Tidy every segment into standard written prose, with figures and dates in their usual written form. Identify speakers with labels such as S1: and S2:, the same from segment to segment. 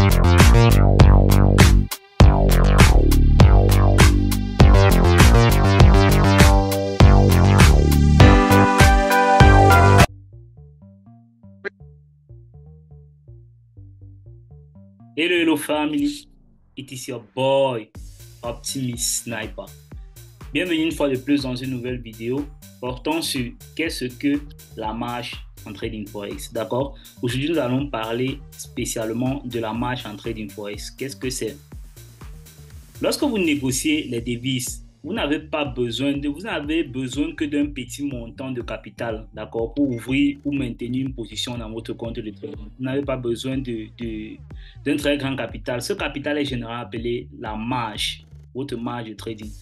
S1: Hello family, it is your boy Optimist Sniper. Bienvenue une fois de plus dans une nouvelle vidéo portant sur qu'est-ce que la marge en trading forex. D'accord? Aujourd'hui nous allons parler spécialement de la marge en trading forex. Qu'est-ce que c'est? Lorsque vous négociez les devises, vous n'avez besoin que d'un petit montant de capital, d'accord, pour ouvrir ou maintenir une position dans votre compte de trading. Vous n'avez pas besoin d'un très grand capital. Ce capital est généralement appelé la marge, votre marge de trading.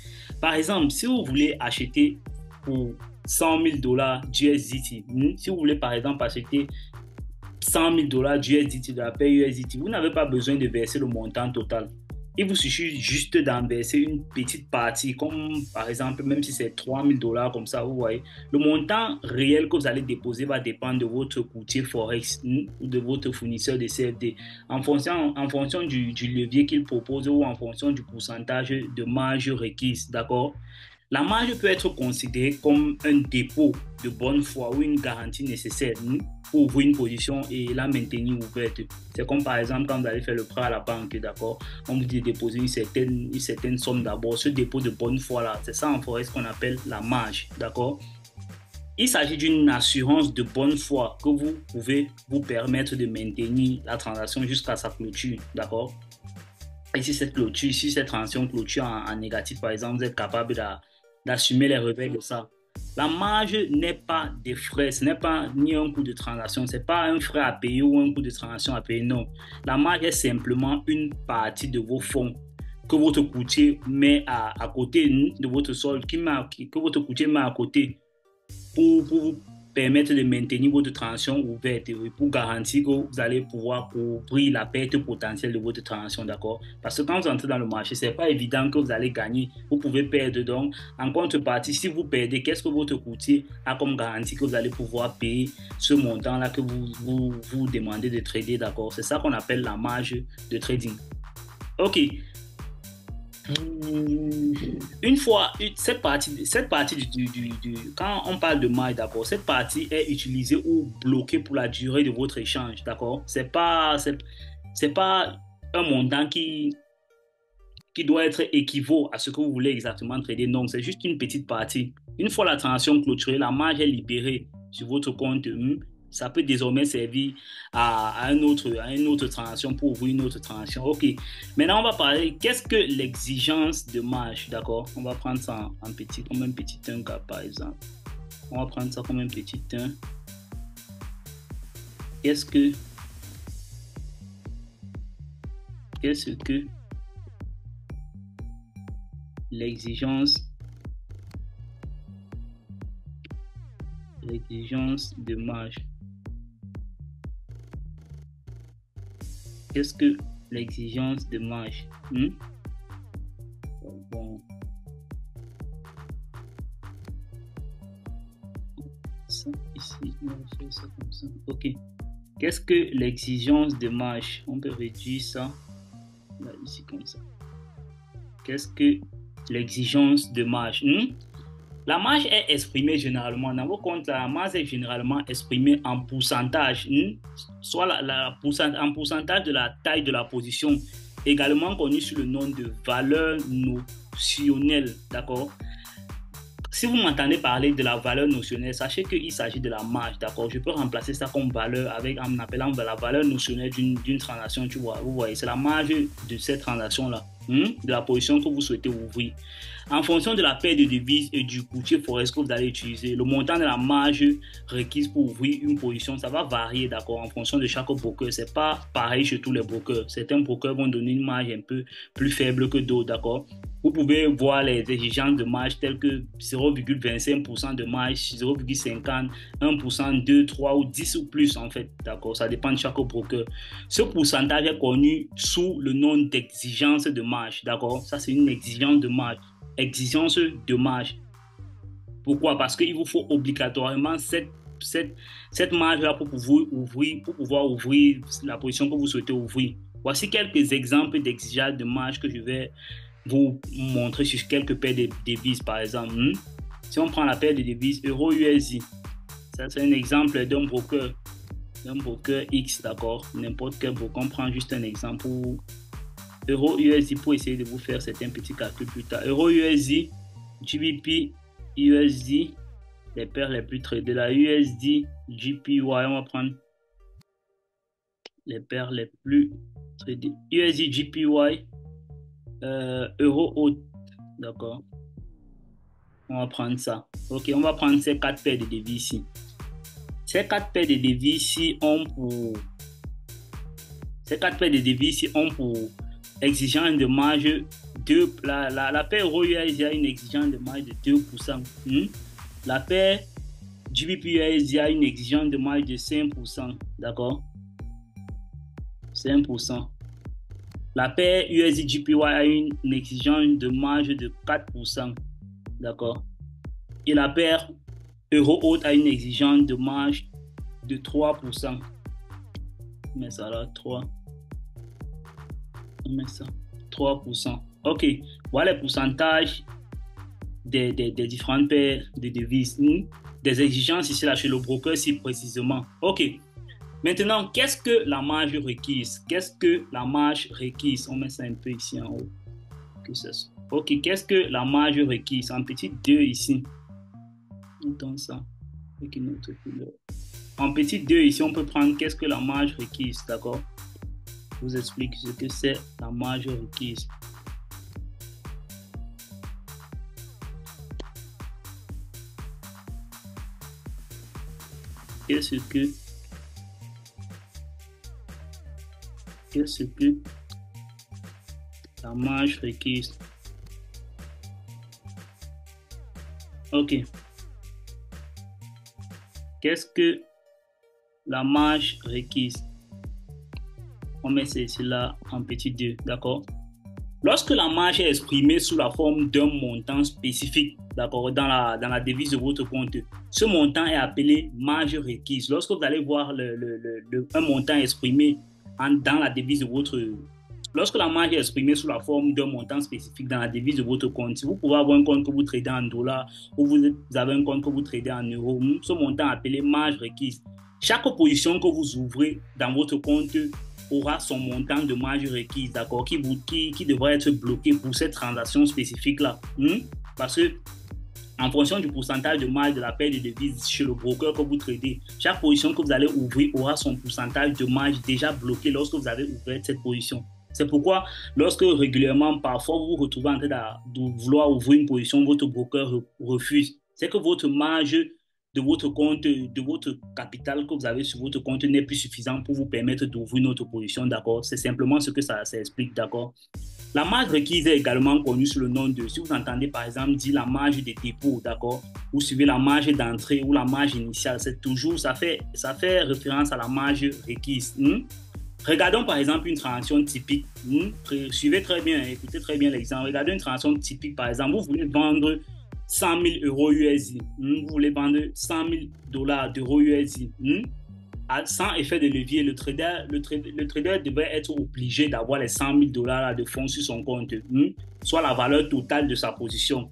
S1: Par exemple, si vous voulez acheter pour $100,000 d'USDT, si vous voulez par exemple acheter $100,000 d'USDT, de la paire USDT, vous n'avez pas besoin de verser le montant total. Il vous suffit juste d'en verser une petite partie, comme par exemple, même si c'est $3,000 comme ça, vous voyez. Le montant réel que vous allez déposer va dépendre de votre courtier Forex ou de votre fournisseur de CFD en fonction du levier qu'il propose ou en fonction du pourcentage de marge requise, d'accord? La marge peut être considérée comme un dépôt de bonne foi ou une garantie nécessaire pour ouvrir une position et la maintenir ouverte. C'est comme par exemple quand vous allez faire le prêt à la banque, d'accord? On vous dit de déposer une certaine somme d'abord. Ce dépôt de bonne foi là, c'est ça en forex qu'on appelle la marge, d'accord? Il s'agit d'une assurance de bonne foi que vous pouvez vous permettre de maintenir la transaction jusqu'à sa clôture, d'accord? Et si cette transaction clôture en négatif, par exemple, vous êtes capable d'assumer les revers de ça. La marge n'est pas des frais, ce n'est pas ni un coût de transaction, ce n'est pas un frais à payer ou un coût de transaction à payer, non. La marge est simplement une partie de vos fonds que votre courtier met à côté de votre solde, que votre courtier met à côté pour vous permettre de maintenir votre transaction ouverte et pour garantir que vous allez pouvoir couvrir la perte potentielle de votre transaction, d'accord? Parce que quand vous entrez dans le marché, ce n'est pas évident que vous allez gagner. Vous pouvez perdre. Donc, en contrepartie, si vous perdez, qu'est-ce que votre courtier a comme garantie que vous allez pouvoir payer ce montant-là que vous demandez de trader, d'accord? C'est ça qu'on appelle la marge de trading. OK. Une fois cette partie quand on parle de marge, d'accord, cette partie est utilisée ou bloquée pour la durée de votre échange, d'accord. C'est pas un montant qui doit être équivaut à ce que vous voulez exactement trader. Non, c'est juste une petite partie. Une fois la transaction clôturée, la marge est libérée sur votre compte. Ça peut désormais servir à une autre transaction pour ouvrir une autre transaction. OK. Maintenant, on va parler qu'est-ce que l'exigence de marge, d'accord? On va prendre ça en petit, comme un petit 1 par exemple. On va prendre ça comme un petit 1. Qu'est-ce que l'exigence de marge? Qu'est-ce que l'exigence de marge? Bon. Ça, ici, on va faire ça comme ça. OK. Qu'est-ce que l'exigence de marge? On peut réduire ça là, ici, comme ça. Qu'est-ce que l'exigence de marge? La marge est exprimée généralement dans vos comptes. La marge est généralement exprimée en pourcentage, soit en pourcentage de la taille de la position, également connu sous le nom de valeur notionnelle, d'accord? Si vous m'entendez parler de la valeur notionnelle, sachez qu'il s'agit de la marge, d'accord? Je peux remplacer ça comme valeur en appelant la valeur notionnelle d'une transaction, tu vois. Vous voyez, c'est la marge de cette transaction-là, de la position que vous souhaitez ouvrir. En fonction de la paire de devises et du courtier forex que vous allez utiliser, le montant de la marge requise pour ouvrir une position, ça va varier, d'accord, en fonction de chaque broker. C'est pas pareil chez tous les brokers. Certains brokers vont donner une marge un peu plus faible que d'autres, d'accord? Vous pouvez voir les exigences de marge telles que 0,25% de marge, 0,50%, 1%, 2, 3 ou 10 ou plus en fait, d'accord? Ça dépend de chaque broker. Ce pourcentage est connu sous le nom d'exigence de marge, d'accord? Ça, c'est une exigence de marge. Exigence de marge. Pourquoi? Parce qu'il vous faut obligatoirement cette marge-là pour pouvoir ouvrir la position que vous souhaitez ouvrir. Voici quelques exemples d'exigences de marge que je vais vous montrer sur quelques paires de devises, par exemple. Si on prend la paire de devises euro-USD, ça c'est un exemple d'un broker X, d'accord? N'importe quel broker, on prend juste un exemple pour euro-USD pour essayer de vous faire certains petits calculs plus tard. Euro-USD, GBP, USD, les paires les plus tradées. La USD, GPY, on va prendre les paires les plus tradées. USD, GPY, euro-AUD, d'accord? On va prendre ça. Ok, on va prendre ces 4 paires de devises ici. Ces 4 paires de devises ici ont pour exigence de marge de la paire euro-USD a une exigence de marge de 2%. La paire GBP-USD a une exigence de marge de 5%. D'accord? 5%. La paire USD-GPY a une exigence de marge de 4%. D'accord? Et la paire euro-AUD a une exigence de marge de 3%. On met ça là, 3. On met ça, 3%. Ok, voilà les pourcentages des différentes paires de devises. Des exigences ici là chez le broker, si précisément. Ok, maintenant, qu'est-ce que la marge requise? Qu'est-ce que la marge requise? On met ça un peu ici en haut. Ok, qu'est-ce que la marge requise? En petit 2 ici. Mettons ça avec une autre couleur. En petit 2 ici, on peut prendre qu'est-ce que la marge requise, d'accord? Je vous explique ce que c'est la marge requise. Qu'est-ce que la marge requise? Ok. Qu'est-ce que la marge requise? On met ceci là en petit 2, d'accord? Lorsque la marge est exprimée sous la forme d'un montant spécifique, d'accord, dans la devise de votre compte, ce montant est appelé marge requise. Lorsque vous allez voir un montant exprimé dans la devise de votre... Lorsque la marge est exprimée sous la forme d'un montant spécifique dans la devise de votre compte, si vous pouvez avoir un compte que vous tradez en dollars ou vous avez un compte que vous tradez en euros, ce montant est appelé marge requise. Chaque position que vous ouvrez dans votre compte aura son montant de marge requise, d'accord, qui devrait être bloqué pour cette transaction spécifique-là. Parce que en fonction du pourcentage de marge de la paire de devises chez le broker que vous tradez, chaque position que vous allez ouvrir aura son pourcentage de marge déjà bloqué lorsque vous avez ouvert cette position. C'est pourquoi, lorsque régulièrement, parfois, vous vous retrouvez en train de vouloir ouvrir une position, votre broker refuse. C'est que votre marge de votre compte, de votre capital que vous avez sur votre compte n'est plus suffisant pour vous permettre d'ouvrir une autre position, d'accord? C'est simplement ce que ça explique, d'accord? La marge requise est également connue sous le nom de, si vous entendez par exemple dire la marge de dépôt, d'accord? Vous suivez la marge d'entrée ou la marge initiale, c'est toujours, ça fait référence à la marge requise. Regardons par exemple une transaction typique. Suivez très bien, écoutez très bien l'exemple. Regardez une transaction typique, par exemple, vous voulez vendre 100 000 euros USD. Vous voulez vendre 100 000 dollars d'euros USD. Sans effet de levier, le trader devrait être obligé d'avoir les 100 000 dollars de fonds sur son compte, soit la valeur totale de sa position.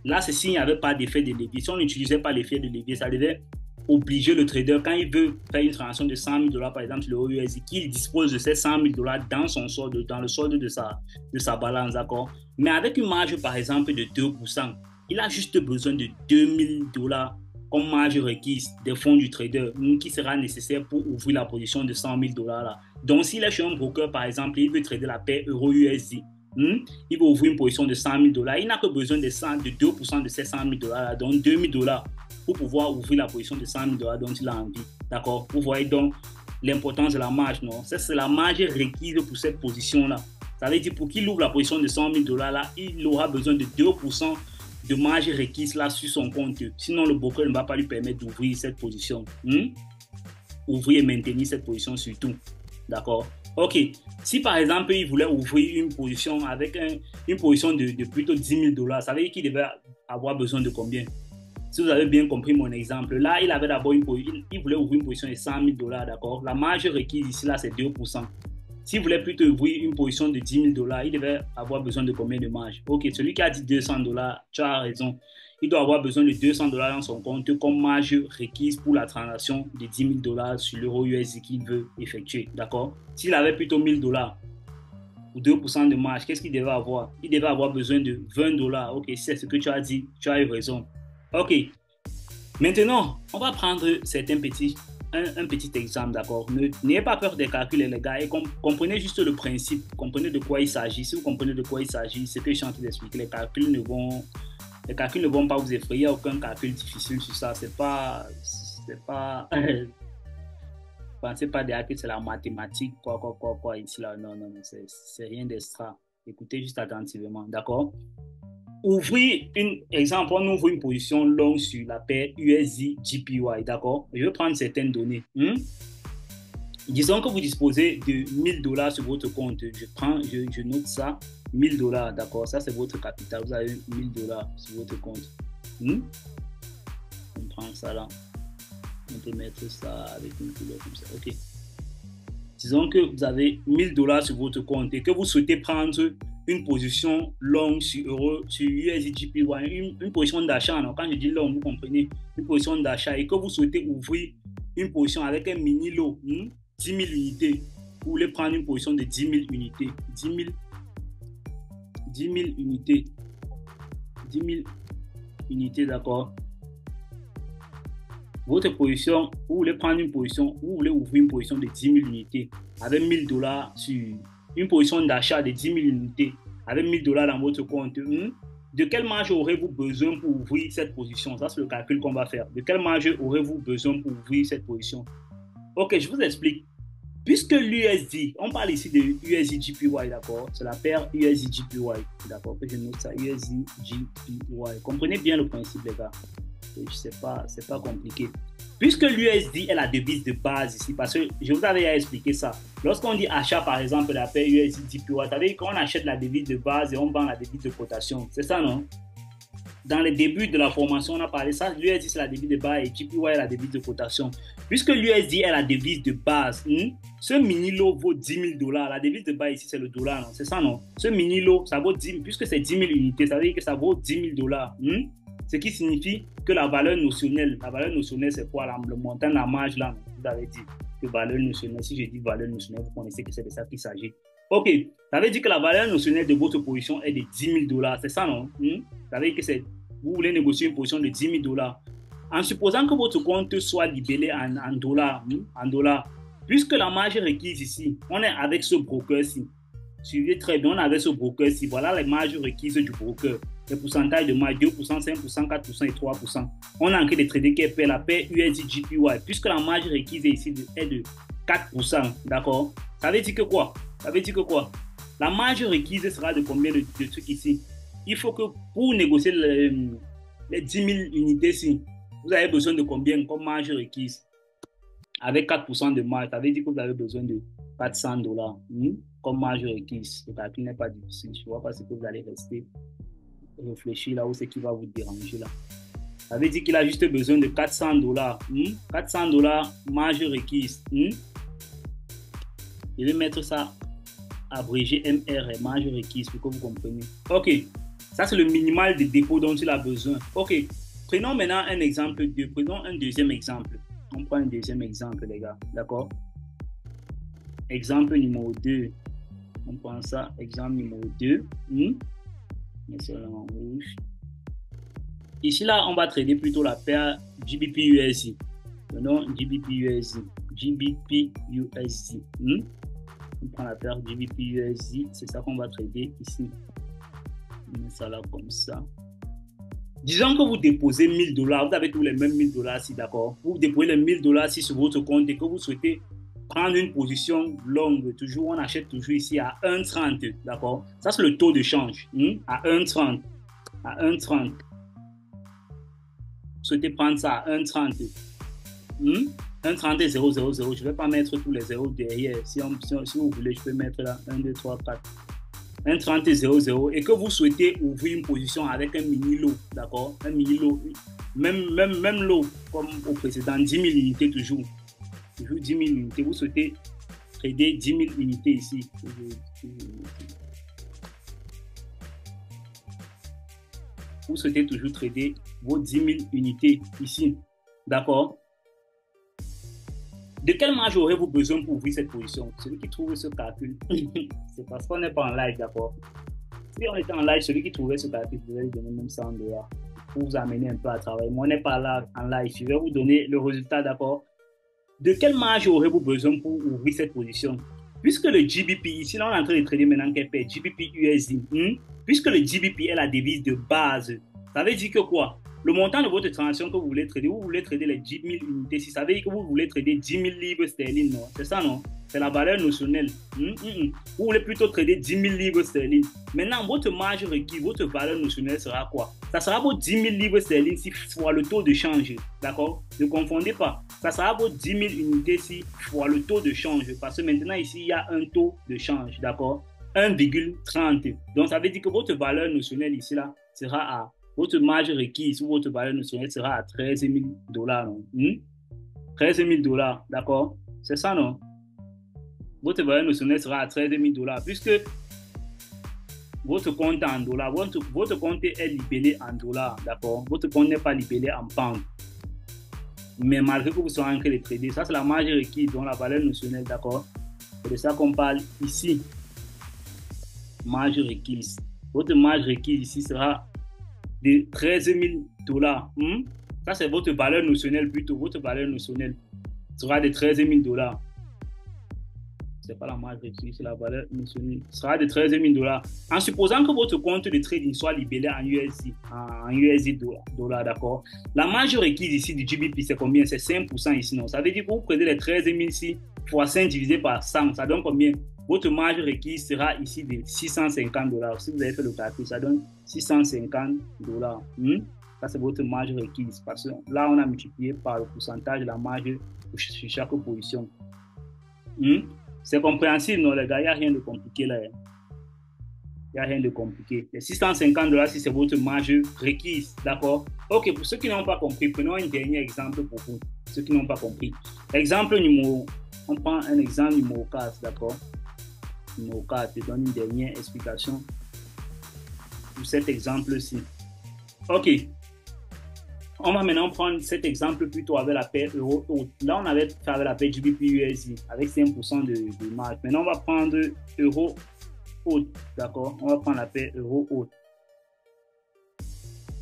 S1: Là, c'est s'il n'y avait pas d'effet de levier. Si on n'utilisait pas l'effet de levier, ça devait obliger le trader, quand il veut faire une transaction de 100 000 dollars, par exemple, sur l'euro USD, qu'il dispose de ces 100 000 dollars dans son solde, dans le solde de sa balance, d'accord? Mais avec une marge, par exemple, de 2%, il a juste besoin de 2 000 dollars comme marge requise des fonds du trader qui sera nécessaire pour ouvrir la position de 100 000 dollars là. Donc, s'il est chez un broker, par exemple, il veut trader la paire euro-USD, il va ouvrir une position de 100 000 dollars. Il n'a que besoin de 2% de ces 100 000 dollars là, donc 2 000 dollars pour pouvoir ouvrir la position de 100 000 dollars dont il a envie. D'accord? Vous voyez donc l'importance de la marge, non? Ça, c'est la marge requise pour cette position-là. Ça veut dire pour qu'il ouvre la position de 100 000 dollars là, il aura besoin de 2% de marge requise là sur son compte. Sinon, le broker ne va pas lui permettre d'ouvrir cette position. Ouvrir et maintenir cette position surtout. D'accord? Ok. Si par exemple, il voulait ouvrir une position avec une position de plutôt 10 000 dollars, ça veut dire qu'il devait avoir besoin de combien? Si vous avez bien compris mon exemple, là, il avait d'abord il voulait ouvrir une position de 100 000 dollars, d'accord? La marge requise ici, là, c'est 2%. s'il voulait plutôt ouvrir une position de 10 000 $, il devait avoir besoin de combien de marge? Ok, celui qui a dit 200 $, tu as raison. Il doit avoir besoin de 200 $ dans son compte comme marge requise pour la transaction de 10 000 $ sur l'euro USD qu'il veut effectuer. D'accord? S'il avait plutôt 1 000 $ ou 2% de marge, qu'est-ce qu'il devait avoir? Il devait avoir besoin de 20 $. Ok, c'est ce que tu as dit. Tu as eu raison. Ok. Maintenant, on va prendre un petit exemple, d'accord? N'ayez pas peur des calculs, les gars, et comprenez juste le principe, comprenez de quoi il s'agit. Si vous comprenez de quoi il s'agit, c'est que je suis en train d'expliquer. Les calculs ne vont pas vous effrayer, aucun calcul difficile sur ça. C'est pas pensez pas derrière que c'est la mathématique, quoi, ici, là. Non, c'est rien d'extra. Écoutez juste attentivement, d'accord? Exemple, on ouvre une position longue sur la paire USD JPY, d'accord? Je vais prendre certaines données. Disons que vous disposez de 1 000 $ sur votre compte. Je note ça, 1 000 $, d'accord? Ça, c'est votre capital. Vous avez 1 000 $ sur votre compte. On prend ça là. On peut mettre ça avec une couleur comme ça. OK. Disons que vous avez 1 000 $ sur votre compte et que vous souhaitez prendre une position longue sur USD JPY, une position d'achat. Quand je dis long, vous comprenez, une position d'achat et que vous souhaitez ouvrir une position avec un mini lot, 10 000 unités. Vous voulez prendre une position de 10 000 unités. 10 000 unités. 10 000 unités, d'accord? Votre position, vous voulez prendre une position, vous voulez ouvrir une position de 10 000 unités avec 1 000 $ sur une position d'achat de 10 000 unités avec 1 000 $ dans votre compte. De quelle marge aurez-vous besoin pour ouvrir cette position? Ça, c'est le calcul qu'on va faire. De quelle marge aurez-vous besoin pour ouvrir cette position? Ok, je vous explique. Puisque l'USD, on parle ici de USD JPY, d'accord? C'est la paire USD JPY, d'accord? Que je note ça, USD JPY. Comprenez bien le principe, les gars. C'est pas compliqué. Puisque l'USD est la devise de base ici, parce que je vous avais expliqué ça. Lorsqu'on dit achat, par exemple, de la paire USD JPY, ça veut dire qu'on achète la devise de base et on vend la devise de cotation. C'est ça, non? Dans les débuts de la formation, on a parlé ça. L'USD, c'est la devise de base et JPY est la devise de cotation. Puisque l'USD est la devise de base, ce mini-lot vaut 10 000 $. La devise de base ici, c'est le dollar, non? C'est ça, non? Ce mini-lot, ça vaut 10 000, puisque c'est 10 000 unités, ça veut dire que ça vaut 10 000 $. Ce qui signifie que la valeur notionnelle, c'est quoi? Le montant de la marge là, vous avez dit que valeur notionnelle, si je dis valeur notionnelle, vous connaissez que c'est de ça qu'il s'agit. Ok, ça veut dire que la valeur notionnelle de votre position est de 10 000 $, c'est ça, non? Ça veut dire que vous voulez négocier une position de 10 000 $. En supposant que votre compte soit libellé en dollars, puisque la marge requise ici, on est avec ce broker-ci. Suivez très bien, on est avec ce broker-ci. Voilà les marges requises du broker. Les pourcentages de marge, 2%, 5%, 4% et 3%. On a en train de trader qui est la paire USD JPY, puisque la marge requise ici est de 4%. D'accord? Ça veut dire que quoi? La marge requise sera de combien de trucs ici? Il faut que pour négocier les 10 000 unités ici, vous avez besoin de combien comme marge requise? Avec 4% de marge, ça veut dire que vous avez besoin de 400 $ comme marge requise. Le calcul n'est pas difficile. Je ne vois pas ce que vous allez rester réfléchir là où c'est qui va vous déranger là. Ça veut dire qu'il a juste besoin de 400 $. 400 $ marge requise. Je vais mettre ça abrégé MR, marge requise, pour que vous compreniez. Ok, ça c'est le minimal de dépôt dont il a besoin. Ok, prenons maintenant un exemple, prenons un deuxième exemple. On prend un deuxième exemple, les gars, d'accord? Exemple numéro 2. On prend ça, exemple numéro 2. Mais c'est en rouge. Ici, là, on va trader plutôt la paire GBP-USD. Non, GBP-USD. GBP-USD. On prend la paire GBP-USD. C'est ça qu'on va trader ici. On met ça là comme ça. Disons que vous déposez 1 000 $. Vous avez tous les mêmes 1 000 $ ici, d'accord? Vous déposez les 1 000 $ ici sur votre compte et que vous souhaitez prendre une position longue. Toujours, on achète toujours ici à 1,30, d'accord? Ça, c'est le taux de change. À 1,30. À 1,30. Vous souhaitez prendre ça à 1,30. 1,30 et 0,00. Je ne vais pas mettre tous les zéros derrière. Si vous voulez, je peux mettre là 1, 2, 3, 4. 1,30 et 0,00 et que vous souhaitez ouvrir une position avec un mini lot, d'accord? Un mini lot, même lot comme au précédent, 10 000 unités toujours. Toujours 10 000 unités. Vous souhaitez trader 10 000 unités ici. Vous souhaitez toujours trader vos 10 000 unités ici. D'accord? De quelle marge aurez-vous besoin pour ouvrir cette position? Celui qui trouve ce calcul, c'est parce qu'on n'est pas en live, d'accord? Si on était en live, celui qui trouvait ce calcul, vous allez lui donner même 100 $ pour vous amener un peu à travailler. Mais on n'est pas là en live. Je vais vous donner le résultat, d'accord? De quelle marge aurez-vous besoin pour ouvrir cette position? Puisque le GBP, ici, là, on est en train de trader maintenant qu'elle GBP USD. Puisque le GBP est la devise de base, ça veut dire que quoi? Le montant de votre transaction que vous voulez trader les 10 000 unités. Si ça veut dire que vous voulez trader 10 000 livres sterling, non? C'est ça, non? C'est la valeur notionnelle. Vous voulez plutôt trader 10 000 livres sterling. Maintenant, votre marge requise, votre valeur notionnelle sera quoi? Ça sera vos 10 000 livres sterling si fois le taux de change. D'accord? Ne confondez pas. Ça sera vos 10 000 unités si fois le taux de change. Parce que maintenant, ici, il y a un taux de change. D'accord? 1,30. Donc, ça veut dire que votre valeur notionnelle ici, là, sera à votre marge requise ou votre valeur notionnelle sera à 13 000 $. 13 000 $, d'accord? C'est ça, non? Votre valeur notionnelle sera à 13 000 $, puisque votre compte est en dollars, votre compte est libellé en dollars, d'accord? Votre compte n'est pas libellé en pounds. Mais malgré que vous soyez en train de trader, ça c'est la marge requise, donc la valeur notionnelle, d'accord? C'est de ça qu'on parle ici. Marge requise. Votre marge requise ici sera de 13 000 $. Ça, c'est votre valeur notionnelle plutôt. Votre valeur notionnelle sera de 13 000 $. C'est pas la marge requise, c'est la valeur notionnelle. Sera de 13 000 $. En supposant que votre compte de trading soit libellé en USD dollars, d'accord? La marge requise ici du GBP, c'est combien? C'est 5% ici, non? Ça veut dire que vous prenez les 13 000 ici, fois 5 divisé par 100, ça donne combien? Votre marge requise sera ici de 650 $. Si vous avez fait le calcul, ça donne 650 $. Ça, c'est votre marge requise. Parce que là, on a multiplié par le pourcentage de la marge sur chaque position. C'est compréhensible, non, les gars? Il n'y a rien de compliqué là. Il n'y a rien de compliqué. Les 650 $, si c'est votre marge requise. D'accord? Ok, pour ceux qui n'ont pas compris, prenons un dernier exemple pour vous. Ceux qui n'ont pas compris. Exemple numéro, on prend un exemple numéro 4, d'accord? Numéro 4, je donne une dernière explication pour cet exemple-ci. Ok. On va maintenant prendre cet exemple plutôt avec la paire euro haute. Là, on avait fait avec la paire GBP USD avec 5% de marge. Maintenant, on va prendre euro haute. D'accord? On va prendre la paire euro haute.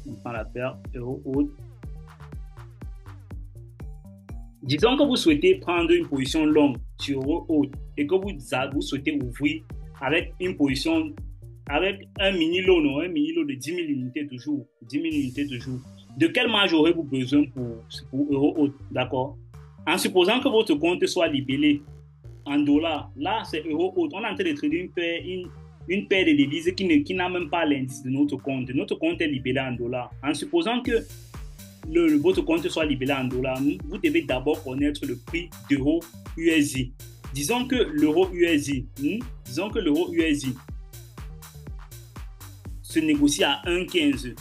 S1: On prend la paire euro haute. Disons que vous souhaitez prendre une position longue sur euro haute et que vous souhaitez ouvrir avec une position, avec un mini lot, non? Un mini lot de 10 000 unités toujours. 10 000 unités toujours. De quelle marge aurez-vous besoin pour euro haute? D'accord? En supposant que votre compte soit libellé en dollars, là c'est euro haute. On est en train de trader une paire de devises qui n'a même pas l'indice de notre compte. Notre compte est libellé en dollars. En supposant que votre compte soit libellé en dollars, vous devez d'abord connaître le prix d'euro USD. Disons que l'euro USD, se négocie à 1,15.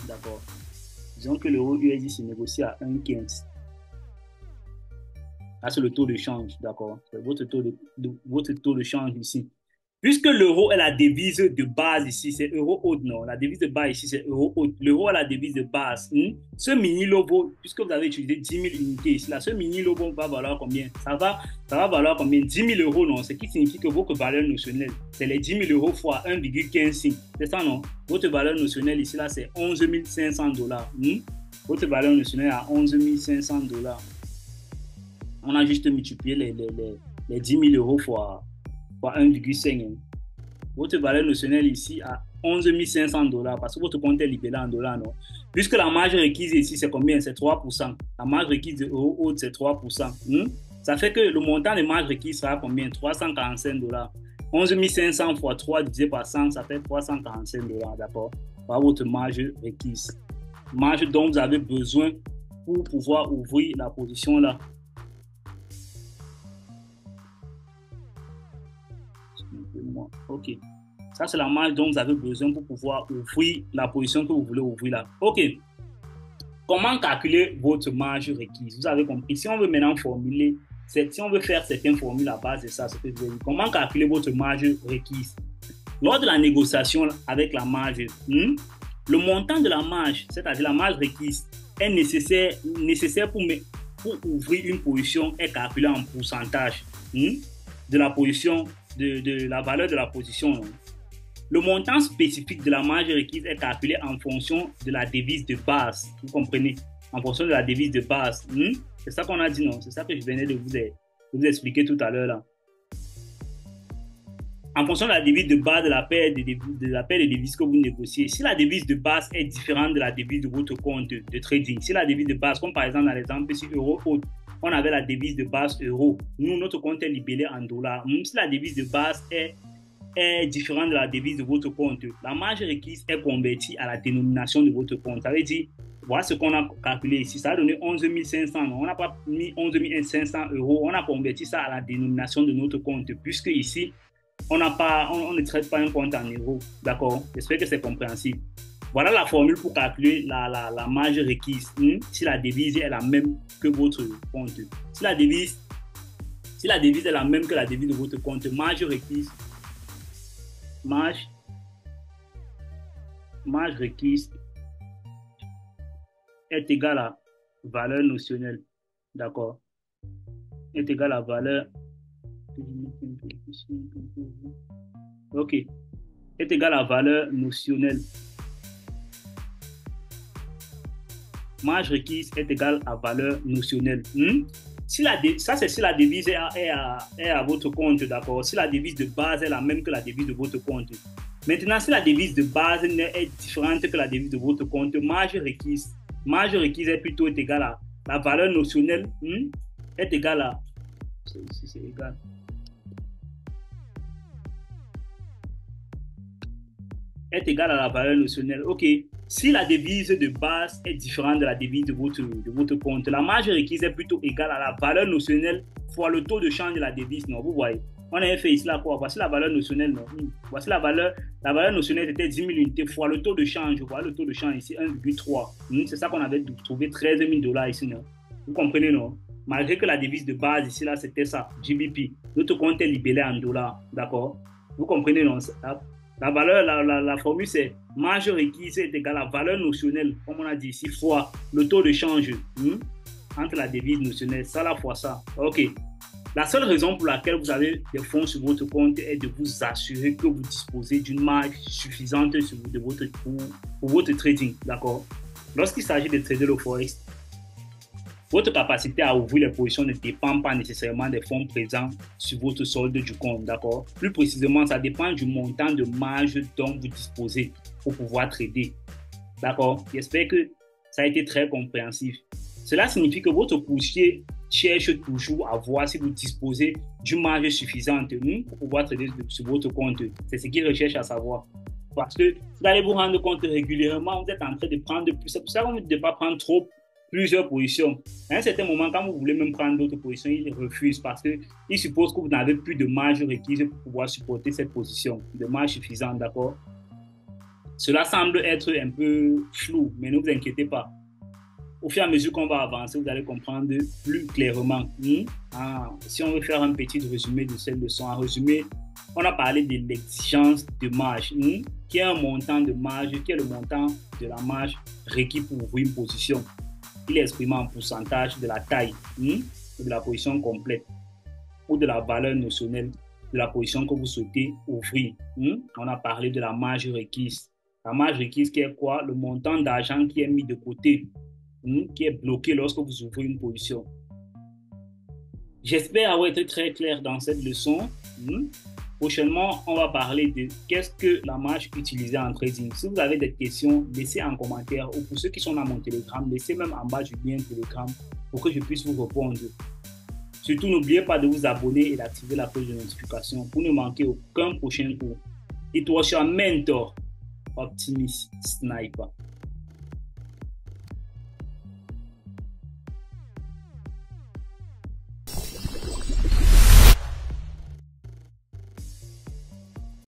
S1: D'accord. Disons que l'euro USD se négocie à 1,15. Là, c'est le taux de change, d'accord. C'est votre taux de change ici. Puisque l'euro est la devise de base ici, c'est euro haute, non? La devise de base ici, c'est euro haute. L'euro est la devise de base. Ce mini logo, puisque vous avez utilisé 10 000 unités ici, là, ce mini logo va valoir combien? Ça va valoir combien? 10 000 €, non? Ce qui signifie que votre valeur notionnelle, c'est les 10 000 € fois 1,15. C'est ça, non? Votre valeur notionnelle ici, là, c'est 11 500 $. Votre valeur notionnelle à 11 500 $. On a juste multiplié les 10 000 € fois 1,5. Votre valeur notionnelle ici à 11 500 $ parce que votre compte est libellé en dollars, non? Puisque la marge requise ici, c'est combien? C'est 3%. La marge requise de euro haute, c'est 3%. Ça fait que le montant de marge requise sera combien? 345 $. 11 500 fois 3 divisé par 100, ça fait 345 $, d'accord? Par votre marge requise. Marge dont vous avez besoin pour pouvoir ouvrir la position là. Ok. Ça, c'est la marge dont vous avez besoin pour pouvoir ouvrir la position que vous voulez ouvrir là. Ok. Comment calculer votre marge requise? Vous avez compris. Si on veut maintenant formuler Si on veut faire certaines formules à base de ça, c'est ce que je vais dire. Comment calculer votre marge requise? Lors de la négociation avec la marge, le montant de la marge, c'est-à-dire la marge requise, est nécessaire pour ouvrir une position, est calculé en pourcentage de la position, de la valeur de la position. Le montant spécifique de la marge requise est calculé en fonction de la devise de base. Vous comprenez? En fonction de la devise de base. C'est ça qu'on a dit, non? C'est ça que je venais de vous expliquer tout à l'heure là. En fonction de la devise de base de la paire de devises que vous négociez, si la devise de base est différente de la devise de votre compte de trading, si la devise de base, comme par exemple dans l'exemple si euro, on avait la devise de base euro, nous, notre compte est libellé en dollars. Si la devise de base est différente de la devise de votre compte, la marge requise est convertie à la dénomination de votre compte. Ça veut dire, voilà ce qu'on a calculé ici. Ça a donné 11 500. On n'a pas mis 11 500 euros. On a converti ça à la dénomination de notre compte, puisque ici, on ne traite pas un compte en euros. D'accord? J'espère que c'est compréhensible. Voilà la formule pour calculer la marge requise si la devise est la même que votre compte. Si la devise est la même que la devise de votre compte, marge requise est égale à valeur notionnelle. D'accord? Est égale à valeur. Ok. Est égale à valeur notionnelle. Marge requise est égale à valeur notionnelle. Ça, c'est si la devise est à votre compte, d'accord? Si la devise de base est la même que la devise de votre compte. Maintenant, si la devise de base est différente que la devise de votre compte, marge requise est plutôt égale à la valeur notionnelle est égale à... C'est égal. Est égale à la valeur notionnelle. Ok. Si la devise de base est différente de la devise de votre compte, la marge requise est plutôt égale à la valeur notionnelle fois le taux de change de la devise. Non, vous voyez. On avait fait ici là quoi? Voici la valeur notionnelle. Non. Voici la valeur notionnelle était 10 000 unités fois le taux de change. Vous voyez le taux de change ici, 1,3. C'est ça qu'on avait trouvé 13 000 $ ici. Non. Vous comprenez, non? Malgré que la devise de base ici là, c'était ça, GBP. Notre compte est libellé en dollars. D'accord? Vous comprenez, non? La valeur, la formule, c'est marge requise est égale à valeur notionnelle, comme on a dit ici, fois le taux de change entre la devise notionnelle, ça la fois ça. Ok. La seule raison pour laquelle vous avez des fonds sur votre compte est de vous assurer que vous disposez d'une marge suffisante pour votre trading. D'accord? Lorsqu'il s'agit de trader le Forex, votre capacité à ouvrir les positions ne dépend pas nécessairement des fonds présents sur votre solde du compte, d'accord? Plus précisément, ça dépend du montant de marge dont vous disposez pour pouvoir trader, d'accord? J'espère que ça a été très compréhensif. Cela signifie que votre courtier cherche toujours à voir si vous disposez d'une marge suffisante pour pouvoir trader sur votre compte. C'est ce qu'il recherche à savoir. Parce que vous allez vous rendre compte régulièrement, vous êtes en train de prendre plus. C'est pour ça qu'on ne doit pas prendre plusieurs positions. À un certain moment, quand vous voulez même prendre d'autres positions, ils refusent parce qu'ils supposent que vous n'avez plus de marge requise pour pouvoir supporter cette position, de marge suffisante, d'accord? Cela semble être un peu flou, mais ne vous inquiétez pas. Au fur et à mesure qu'on va avancer, vous allez comprendre plus clairement. Si on veut faire un petit résumé de cette leçon, en résumé, on a parlé de l'exigence de marge, qui est un montant de marge, qui est le montant de la marge requis pour ouvrir une position. Il est exprimé en pourcentage de la taille de la position complète ou de la valeur notionnelle de la position que vous souhaitez ouvrir. On a parlé de la marge requise. La marge requise qui est quoi? Le montant d'argent qui est mis de côté, qui est bloqué lorsque vous ouvrez une position. J'espère avoir été très clair dans cette leçon. Prochainement, on va parler de qu'est-ce que la marge utilisée en trading. Si vous avez des questions, laissez en commentaire ou pour ceux qui sont dans mon Telegram, laissez même en bas du lien Telegram pour que je puisse vous répondre. Surtout, n'oubliez pas de vous abonner et d'activer la cloche de notification pour ne manquer aucun prochain cours. It was your mentor, Optimist Sniper.